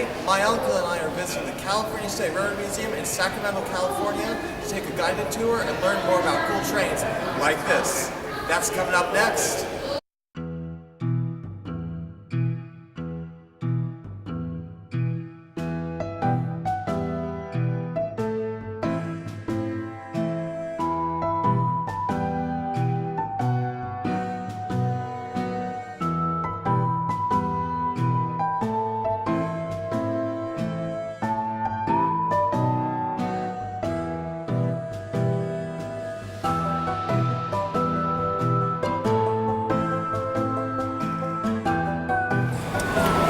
Today, my uncle and I are visiting the California State Railroad Museum in Sacramento, California to take a guided tour and learn more about cool trains like this. That's coming up next.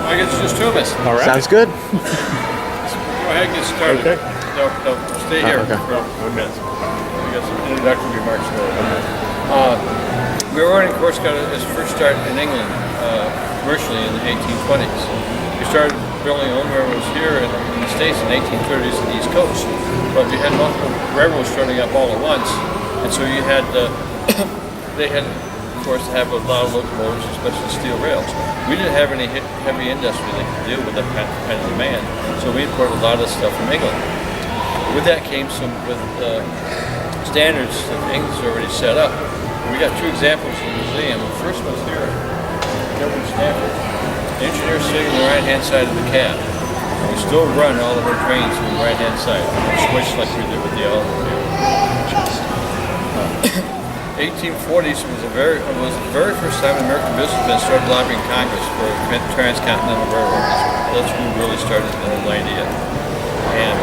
I guess it's just two of us. All right. Sounds good. Go ahead and get started. Okay. No, stay here. okay. For 1 minute. We got some introductory remarks there. Railroading, of course, got its first start in England, commercially in the 1820s. We started building our own railroads here in the States in the 1830s on the East Coast. But we had multiple railroads starting up all at once. And so you had, they had, of course, have a lot of locomotives, especially steel rails. We didn't have any heavy industry that could deal with that kind of demand, so we imported a lot of stuff from England. With that came some standards that England's already set up. We got two examples in the museum. The first one's here, Governor Stanford. The engineer sitting on the right-hand side of the cab. And we still run all of our trains from the right-hand side, switch like we did with the automobile. 1840s was the very first time American businessmen started lobbying Congress for a transcontinental railroad. That's when we really started the whole idea. And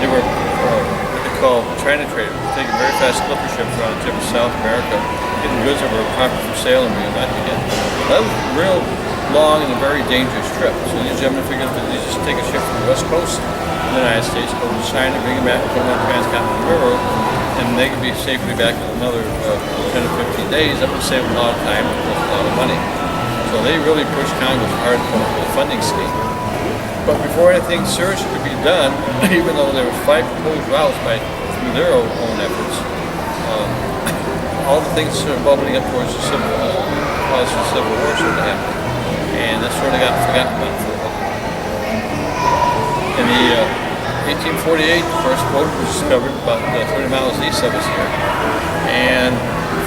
they were what they call China traders, taking very fast clipper ships around the tip of South America, getting goods that were proper for sale and bringing them back again. That was a real long and a very dangerous trip. So these gentlemen figured that they just take a ship from the west coast of the United States, go to China, bring it back, put them on the transcontinental railroad, and they could be safely back in another 10 or 15 days. That would save a lot of time and a lot of money. So they really pushed Congress hard for the funding scheme. But before anything serious could be done, even though there were 5 proposed routes through their own efforts, all the things sort of bubbling up towards the Civil War sort of happened. And that sort of got forgotten about for a while. In the 1848, the first boat was discovered about 30 miles east of us here. And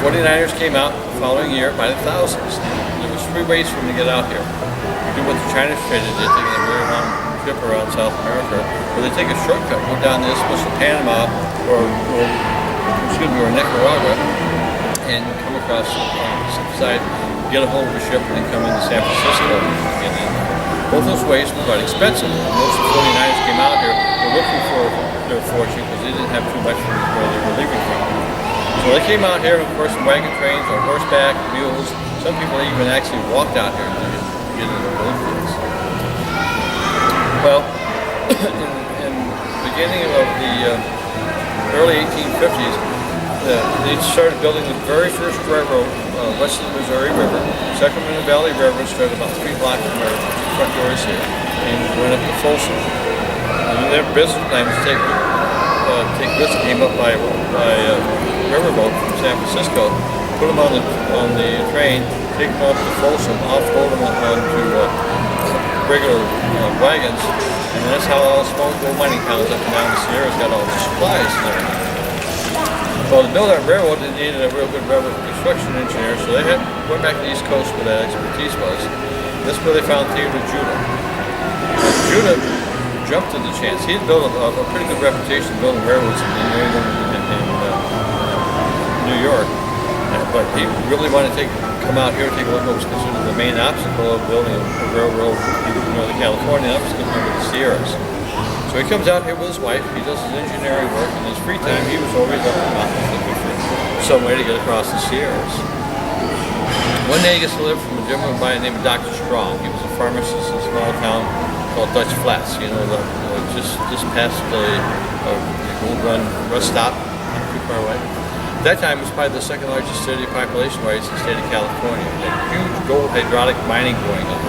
49ers came out the following year by the thousands. There was 3 ways for them to get out here. You do what the Chinese traders did, taking a very long trip around South America, or they take a shortcut, go down the Isthmus of Panama or Nicaragua, and come across the side, get a hold of a ship, and then come into San Francisco and get in. Both those ways were quite expensive. Most of the 49ers came out here looking for their fortune because they didn't have too much from where they were leaving from. So they came out here, of course, in wagon trains or horseback, mules. Some people even actually walked out here to get into the road fields. Well, in the beginning of the early 1850s, they started building the very first railroad west of the Missouri River. Sacramento Valley Railroad started about 3 blocks from our front doors here and went up to Folsom. And their business plan was to take goods that came up by riverboat from San Francisco, put them on the train, take them up to Folsom, offload them onto regular wagons, and that's how all small gold mining towns up and down the Sierras got all the supplies and everything. Well, to build that railroad, they needed a real good railroad construction engineer, so they went back to the East Coast where that expertise was. This is where they found Theodore Judah. Judah jumped at the chance. He had built a pretty good reputation building railroads in New England and New York, but he really wanted to come out here and take a look at what was considered the main obstacle of building a railroad in Northern California, and that was going to be the Sierras. So he comes out here with his wife, he does his engineering work, and in his free time he was always up in the mountains looking for some way to get across the Sierras. One day he gets a letter from a gentleman by the name of Dr. Strong. He was a pharmacist in a small town called Dutch Flats, just past the Gold Run bus stop, not too far away. At that time it was probably the second largest city population-wise in the state of California. It had huge gold hydraulic mining going on.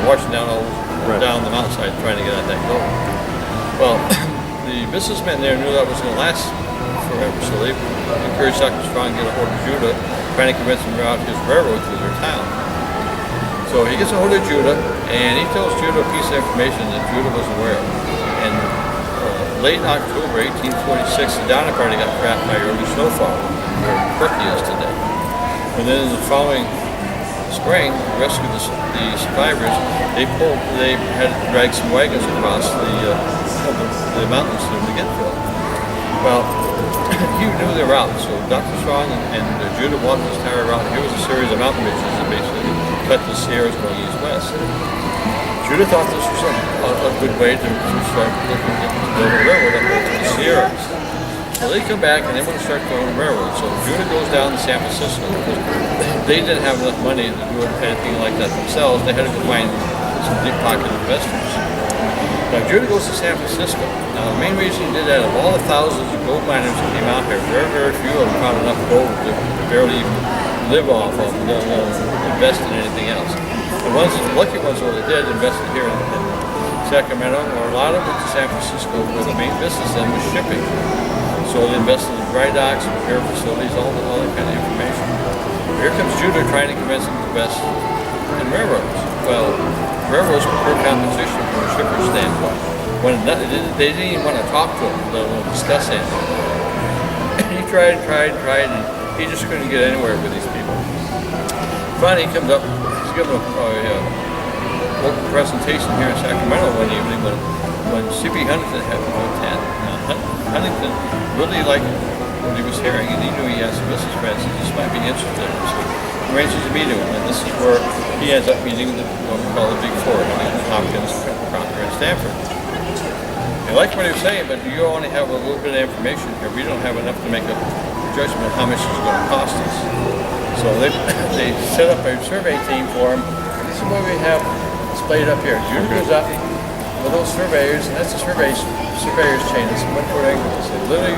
Washing down down the mountainside trying to get at that gold. Well, the businessmen there knew that was going to last forever, so they encouraged Dr. Strong to get a hold of Judah, trying to convince him to route his railroad through their town. So he gets a hold of Judah, and he tells Judah a piece of information that Judah was aware of. And late October 1846, the Donner Party got trapped by early snowfall, where Turkey is today. And then in the following spring, to rescue the survivors, they had to drag some wagons across the mountains to get to them. Well, he knew their route, so Dr. Strong and Judah walked this entire route. Here was a series of mountain ridges that basically cut the Sierras going east-west. Judah thought this was a good way to start looking to build a railroad up into the Sierras. So they come back and they want to start building a railroad. So Judah goes down to San Francisco because they didn't have enough money to do anything like that themselves. They had to go find some deep-pocket investors. Now Judah goes to San Francisco. Now the main reason he did that, of all the thousands of gold miners that came out here, very, very few of them found enough gold to barely even live off of, let alone invest in anything else. The ones, the lucky ones, what they did, invested here in Sacramento, or a lot of them went to San Francisco, where the main business then was shipping. So they invested in dry docks, repair facilities, all that kind of information. Here comes Judah trying to convince them to invest in railroads. Well, railroads were poor competition from a shipper's standpoint. When they didn't even want to talk to him, let alone discuss anything. He tried, and he just couldn't get anywhere with these people. Finally, he comes up, he's giving a local presentation here in Sacramento one evening when C.P. Huntington had to attend. Huntington really liked what he was hearing, and he knew he had some business friends that just might be interested in him. So he arranges to meet him, and this is where he ends up meeting what we call the Big Four, Hopkins, Proctor, and Stanford. They liked what he was saying, but you only have a little bit of information here. We don't have enough to make a judgment of how much it's going to cost us. So they set up a survey team for him. This is what we have displayed up here. Judah goes up with those surveyors, and that's the surveyor's chain. It's 1 foot angle. So literally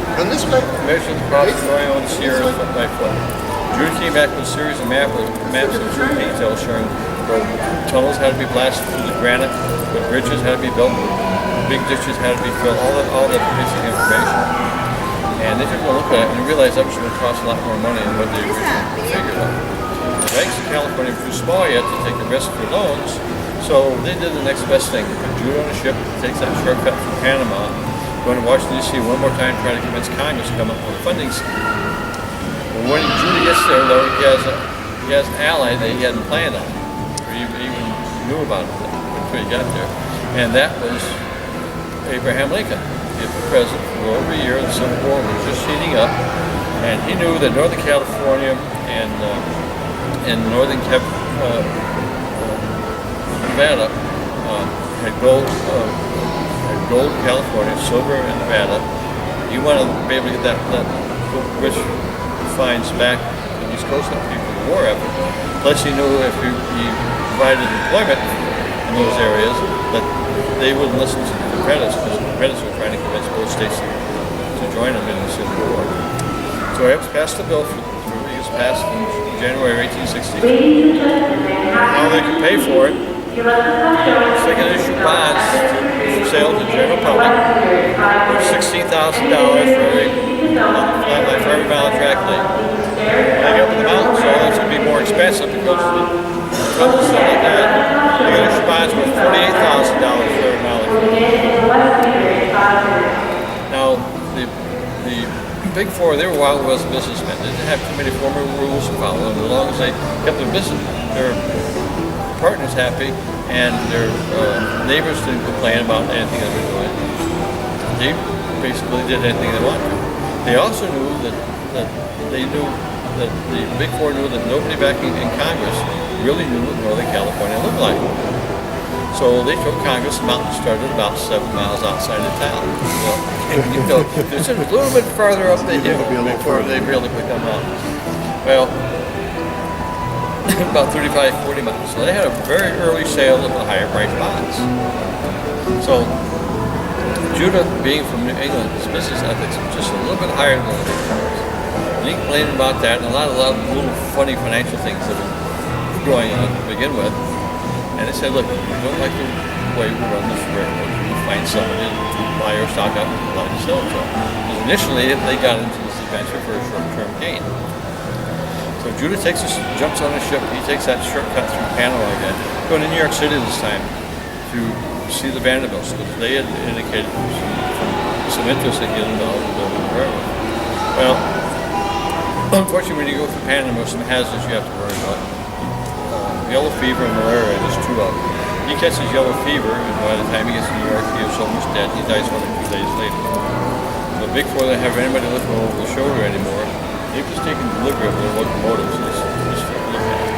measured across going on the Sierras foot by foot. Judah came back with a series of maps of certain details showing where tunnels had to be blasted through the granite, where bridges had to be built, big ditches had to be filled, all that basic information. And they took a look at it and realized that was going to cost a lot more money than what they originally figured out. The banks in California were too small yet to take the risk for loans, so they did the next best thing. They put Judah on a ship, takes that shortcut from Panama, going to Washington, D.C. one more time, trying to convince Congress to come up with a funding scheme. But when Judah gets there, though, he has an ally that he hadn't planned on, or even knew about it until he got there, and that was Abraham Lincoln. He had been president for over a year. The Civil War was just heating up, and he knew that Northern California and Northern Nevada had gold in California, silver in Nevada. You want to be able to get that rich finds back to the East Coast after the war effort. Plus, he knew if he provided employment in those areas, that they wouldn't listen to the Confederates, because the Confederates were trying to convince both states to join them in the Civil War. So he passed the bill. It was passed in January 1862. How they could pay for it, they could issue bonds for sale to the general public. There's $16,000 for every mile of track length. When they get up in the mountains, so that's going to be more expensive because of the tunnels and stuff like that. They could issue bonds worth $48,000 for every mile of track. Now, the Big Four, they were Wild West businessmen. They didn't have too many formal rules to follow, and as long as they kept their partners happy and their neighbors didn't complain about anything they were doing, they basically did anything they wanted to. They also knew that the Big Four knew that nobody back in Congress really knew what Northern California looked like. So they took Congress, the mountain started about 7 miles outside of town. It's a little bit farther up the hill before they really become mountains. Well, about 35, 40 miles. So they had a very early sale of the higher price bonds. So Judah, being from New England, his business ethics were just a little bit higher than the Big Fours. And he complained about that and a lot of little funny financial things that were going on to begin with. And they said, look, we don't like the way we run this railroad. We find somebody to buy our stock up and allow to sell it to them. Because initially, they got into this adventure for a short-term gain. So Judah jumps on a ship. He takes that shortcut through Panama again, going to New York City this time to see the Vanderbilts because they had indicated some interest in getting involved in building the railroad. Well, unfortunately, when you go through Panama, some hazards you have to worry about. Yellow fever and malaria are just two of them. He catches yellow fever, and by the time he gets to New York, he is almost dead. He dies 1 or 2 days later. But before they have anybody looking over the shoulder anymore, they've just taken delivery of their locomotives. Just to look at it.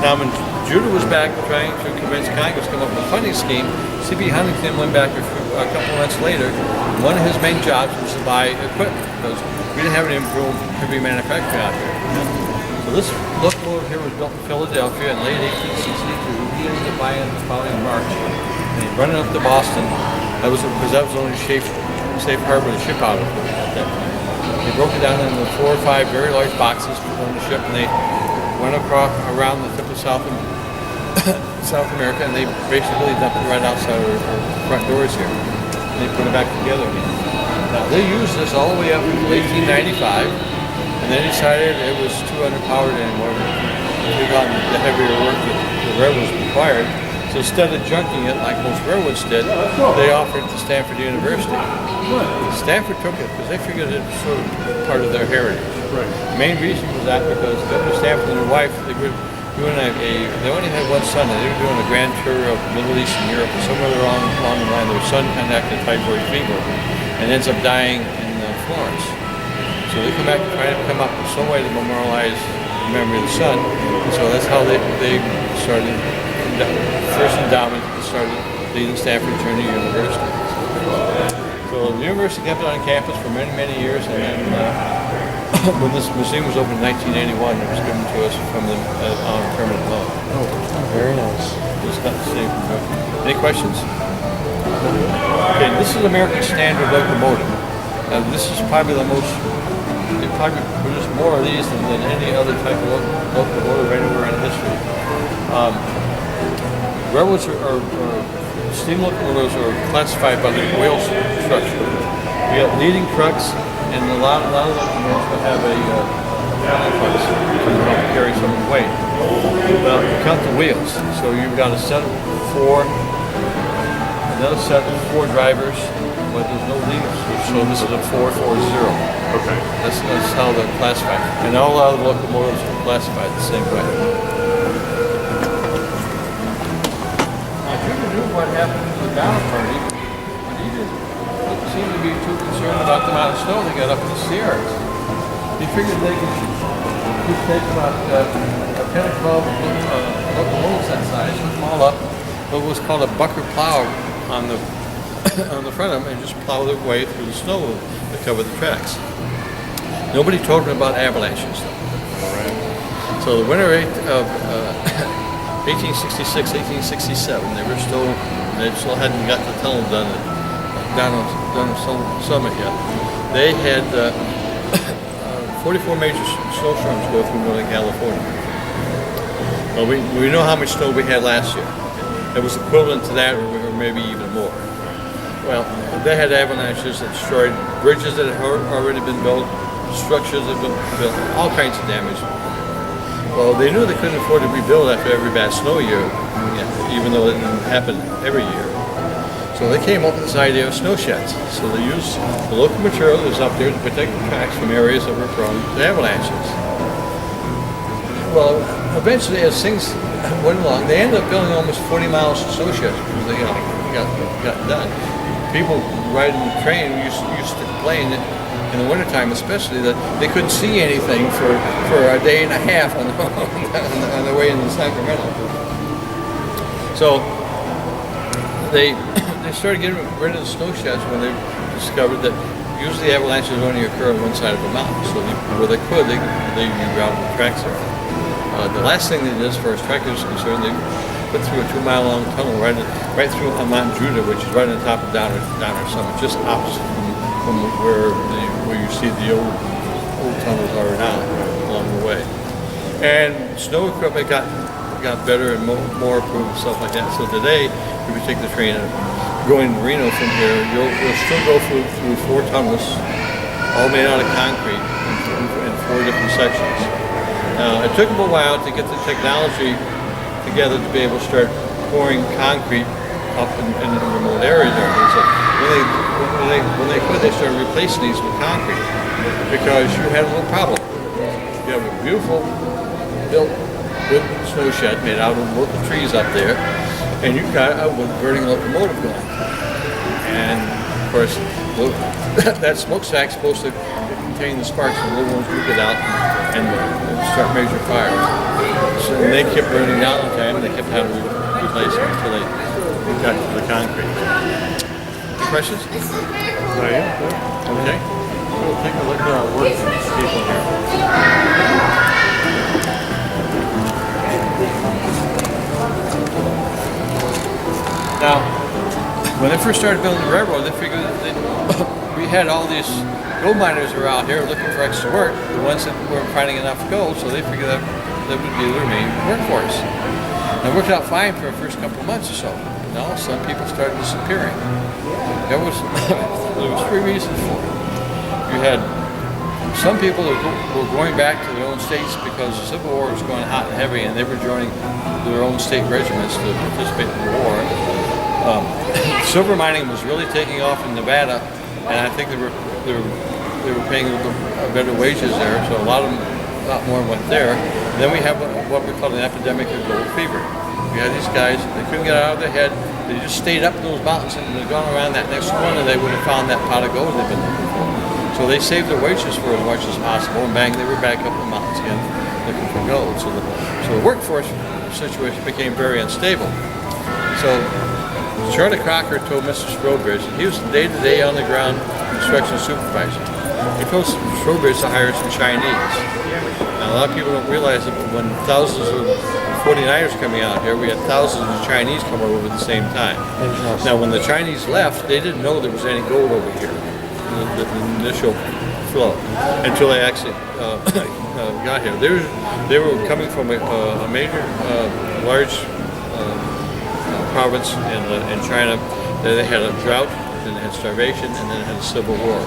Now, when Judah was back trying to convince Congress to come up with a funding scheme, C.B. Huntington went back a couple of months later. One of his main jobs was to buy equipment because we didn't have any improved heavy manufacturing out here. So this locomotive here was built in Philadelphia in late 1862. He ended up buying it the following March. And he brought it up to Boston. That was the only safe harbor to ship out of at that time. They broke it down into 4 or 5 very large boxes, put on the ship, and they went around the tip of South America, and they basically dumped it right outside our front doors here. And they put it back together again. Now, they used this all the way up until 1895, and they decided it was too underpowered anymore to take on the heavier work that the railroads required. So instead of junking it like most railroads did, they offered it to Stanford University. Stanford took it because they figured it was sort of part of their heritage. Right. The main reason was that because Governor Stanford and his wife, they were doing they only had one son, and they were doing a grand tour of Middle East and Europe, and somewhere along the line, their son contracted typhoid fever and ends up dying in Florence. So they come back to try to come up with some way to memorialize the memory of the son, and so that's how they started first endowment that started leading Stanford to Trinity University. So the university kept it on campus for many, many years, and then when this museum was opened in 1981, it was given to us from them on permanent loan. Oh, very nice. Just got the same. Any questions? Okay, this is American Standard locomotive. Now this is probably the most. They probably produced more of these than any other type of locomotive anywhere in history. Railroads or steam locomotives are classified by the wheel structure. We have leading trucks, and a lot of locomotives will have a trucks to carry some weight. Well, you count the wheels. So you've got a set of 4, another set of 4 drivers, but there's no leaders. So this is a 440. Okay. That's how they're classified. And all other locomotives are classified the same way. What happened to the Downer party, but he didn't seem to be too concerned about the amount of snow they got up in the Sierras. He figured they could take about 10 or 12 locomotives that size, put them all up, what was called a bucker plow on the on the front of them, and just plow their way through the snow to cover the tracks. Nobody told them about avalanches, though. All right. So the winter of 1866, 1867, they still hadn't got the tunnel done on Summit yet. They had 44 major snowstorms go through Northern California. Well, we know how much snow we had last year. It was equivalent to that, or maybe even more. Well, they had avalanches that destroyed bridges that had already been built, structures that had been built, all kinds of damage. Well, they knew they couldn't afford to rebuild after every bad snow year, even though it didn't happen every year. So they came up with this idea of snow sheds. So they used the local material that was up there to protect the tracks from areas that were prone to avalanches. Well, eventually, as things went along, they ended up building almost 40 miles of snow sheds because they got done. People riding the train used to complain that in the wintertime especially, that they couldn't see anything for a day and a half on the way into Sacramento. So they started getting rid of the snow sheds when they discovered that usually avalanches only occur on one side of the mountain. So where they could, they rerouted the tracks there. The last thing they did, as far as tractors are concerned, they put through a 2-mile-long tunnel right through on Mount Judah, which is right on top of Downer Summit, just opposite from where you see the old tunnels are now along the way. And snow equipment got got better and more approved and stuff like that. So today, if you take the train going to Reno from here, you'll still go through 4 tunnels, all made out of concrete in 4 different sections. It took them a while to get the technology together to be able to start pouring concrete up in the remote areas there. So when they could, they started replacing these with concrete because you had a little problem. You have a beautiful built wood snow shed made out of local trees up there, and you've got a wood burning locomotive going. And of course, that smokestack's supposed to contain the sparks, and the little ones would get out and start major fires. So they kept burning down the time, and they kept having to replace them until they got to the concrete. Any questions? Oh, yeah. Okay. We'll take a look at our work people here. Now, when they first started building the railroad, they figured that we had all these gold miners around here looking for extra work, the ones that weren't finding enough gold, so they figured that would be their main workforce. And it worked out fine for the first couple of months or so. Now, some people started disappearing. There was 3 reasons for it. You had some people that were going back to their own states because the Civil War was going hot and heavy, and they were joining their own state regiments to participate in the war. Silver mining was really taking off in Nevada, and I think they were paying better wages there, so a lot more went there. And then we have what we call an epidemic of gold fever. We had these guys, they couldn't get out of their head, they just stayed up in those mountains and they'd gone around that next corner, they would have found that pot of gold they've been looking for. So they saved their wages for as much as possible, and bang, they were back up in the mountains again looking for gold. So the workforce situation became very unstable. So Charlie Crocker told Mr. Strobridge that he was day-to-day on-the-ground construction supervisor. He told Strobridge to hire some Chinese. Now, a lot of people don't realize that when thousands of 49ers coming out here, we had thousands of Chinese come over at the same time. Now, when the Chinese left, they didn't know there was any gold over here, the initial flow, until they actually got here. They were coming from a major, large province in China. They had a drought, then they had starvation, and then they had a civil war.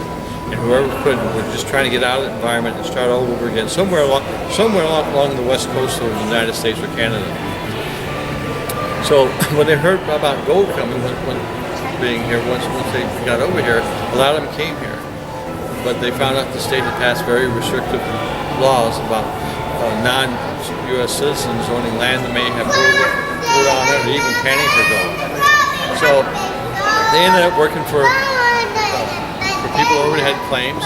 And whoever could were just trying to get out of the environment and start all over again, somewhere along the west coast of the United States or Canada. So when they heard about gold coming, being here, once they got over here, a lot of them came here. But they found out the state had passed very restrictive laws about non-U.S. citizens owning land that may have food on it, or even pennies or gold. So they ended up working for people who already had claims.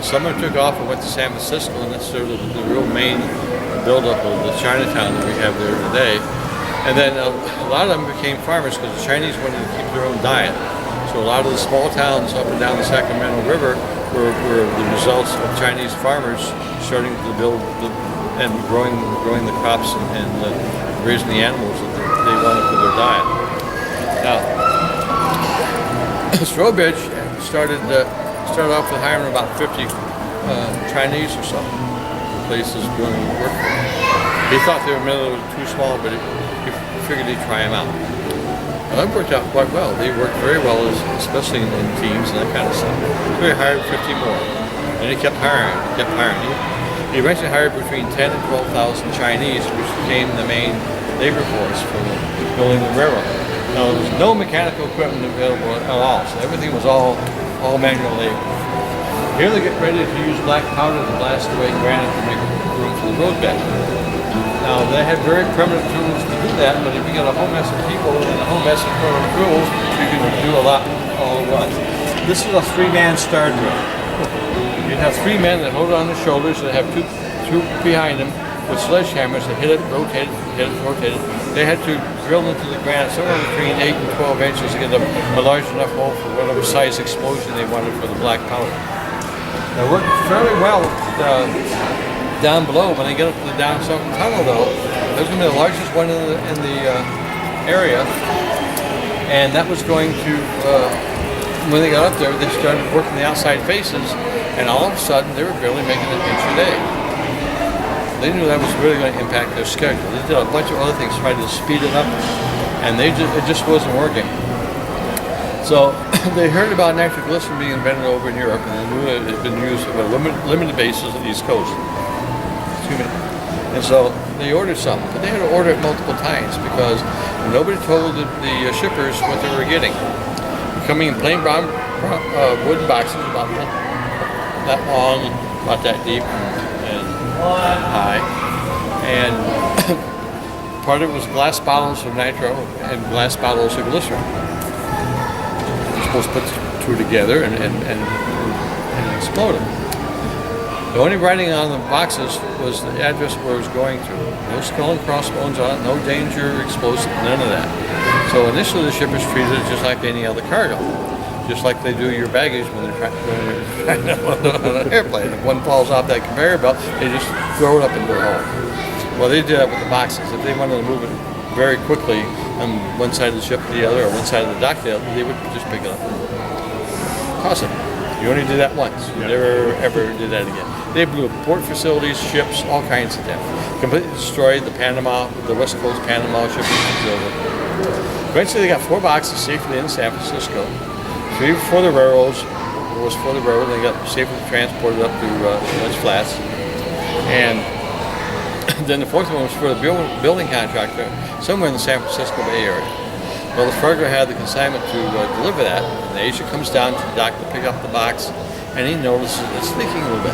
Some of them took off and went to San Francisco, and that's sort of the real main buildup of the Chinatown that we have there today. And then a lot of them became farmers because the Chinese wanted to keep their own diet. So a lot of the small towns up and down the Sacramento River were the results of Chinese farmers starting to build and growing the crops and raising the animals that they wanted for their diet. Now, Strobridge started off with hiring about 50 Chinese or so places doing work for him. He thought they were too small, but he figured he'd try them out. Well, that worked out quite well. They worked very well, especially in teams and that kind of stuff. So he hired 50 more, and he kept hiring. He eventually hired between 10 and 12,000 Chinese, which became the main labor force for building the railroad. Now, there was no mechanical equipment available at all, so everything was all manual labor. Here they get ready to use black powder to blast away granite to make room for the roadbed. Now, they had very primitive tools to do that, but if you got a whole mess of people and a whole mess of tools, you can do a lot all at once. This is a 3-man star drill. You'd have 3 men that hold it on their shoulders, that have two behind them with sledgehammers that hit it, rotate it. They had to drill into the granite somewhere between 8 and 12 inches to get a large enough hole for whatever size explosion they wanted for the black powder. They worked fairly well down below. When they get up to the down sunken tunnel, though, that was going to be the largest one in the area, and that was going to. When they got up there, they started working the outside faces, and all of a sudden they were barely making an inch a day. they knew that was really going to impact their schedule. They did a bunch of other things, tried to speed it up, and it just wasn't working. So they heard about nitroglycerin being invented over in Europe, and they knew it had been used on a limited basis on the East Coast. Excuse me. And so they ordered some, but they had to order it multiple times because nobody told the shippers what they were getting. Coming in plain brown wooden boxes about that long, about that deep, and high. And part of it was glass bottles of nitro and glass bottles of glycerin. You're supposed to put the two together and explode them. The only writing on the boxes was the address where it was going to. No skull and crossbones on it, no danger, explosive, none of that. So initially the shippers treated it just like any other cargo. Just like they do your baggage when they're trying on an airplane. If one falls off that conveyor belt, they just throw it up into the hole. Well, they did that with the boxes. If they wanted to move it very quickly on one side of the ship to the other, or one side of the dock to the other, they would just pick it up and toss it. You only did that once. You never ever did that again. They blew up port facilities, ships, all kinds of them. Completely destroyed the West Coast Panama shipping facility. Eventually, they got 4 boxes safely in San Francisco. 3 for the railroads. It was for the railroad. They got safely transported up to Lynch Flats. And then the 4th one was for the building contractor somewhere in the San Francisco Bay Area. Wells Fargo had the consignment to deliver that. And the agent comes down to the dock to pick up the box, and he notices it's leaking a little bit.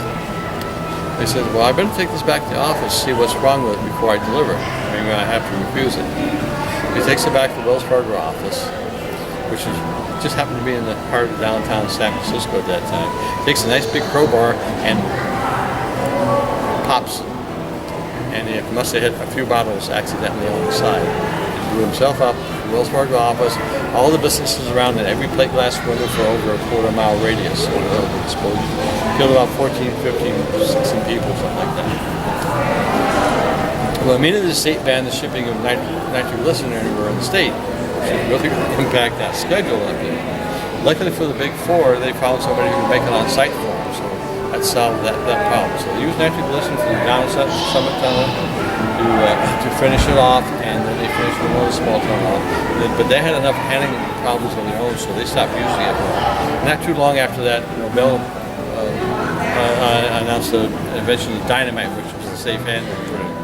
They said, well, I better take this back to the office, see what's wrong with it before I deliver it. Maybe I have to refuse it. He takes it back to the Wells Fargo office, which just happened to be in the heart of downtown San Francisco at that time. Takes a nice big crowbar and pops. And he must have hit a few bottles accidentally on the side. He blew himself up, the Wells Fargo office, all the businesses around it, every plate glass window for over a quarter-mile radius of the explosion. Killed about 14, 15, 16 people, something like that. Well, immediately the state banned the shipping of nitroglycerin anywhere in the state, which would really impact that schedule up there. Luckily for the Big Four, they found somebody who could make it on-site for them, so that solved that problem. So they used nitroglycerin for the down summit tunnel to finish it off, and then they finished another small tunnel off. But they had enough handling problems of their own, so they stopped using it. Not too long after that, Bell announced the invention of dynamite, which was a safe handling for it.